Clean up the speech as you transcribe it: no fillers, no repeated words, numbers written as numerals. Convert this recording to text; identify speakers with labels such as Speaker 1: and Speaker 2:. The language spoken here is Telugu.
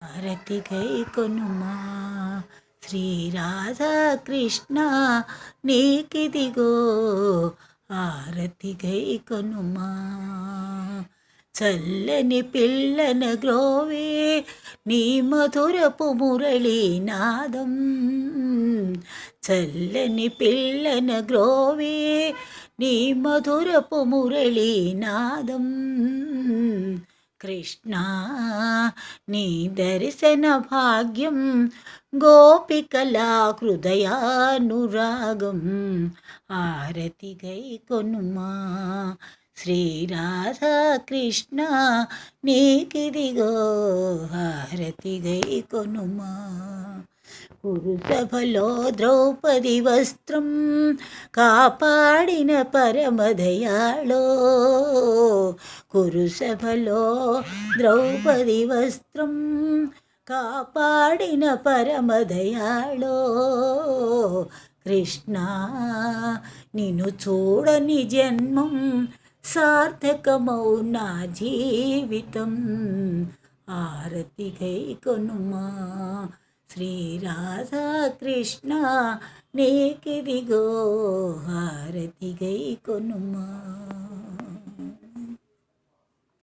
Speaker 1: హారతి గై కొనుమా శ్రీ రాధా కృష్ణ నీకిదిగో హారతి గై కొనుమా. చల్లని పిల్లన గ్రోవే నీ మధురపు మురళీనాదం, చల్లని పిల్లన గ్రోవే నీ మధురపు మురళీనాదం. కృష్ణ నీ దర్శన భాగ్యం గోపికలా హృదయానురాగం. హారతి గై కొనుమా శ్రీ రాధా కృష్ణ నీకిదిగో హారతి గై కొనుమా. కురుసభలో ద్రౌపది వస్త్రం కాపాడిన పరమదయాళో, కురుసభలో ద్రౌపది వస్త్రం కాపాడిన పరమదయాళో. కృష్ణ నిన్ను చూడని జన్మం సార్థకమౌ నా జీవితం. హారతి గై కొనుమా శ్రీ రాధా కృష్ణ నీకిదిగో హారతి గై కొనుమా.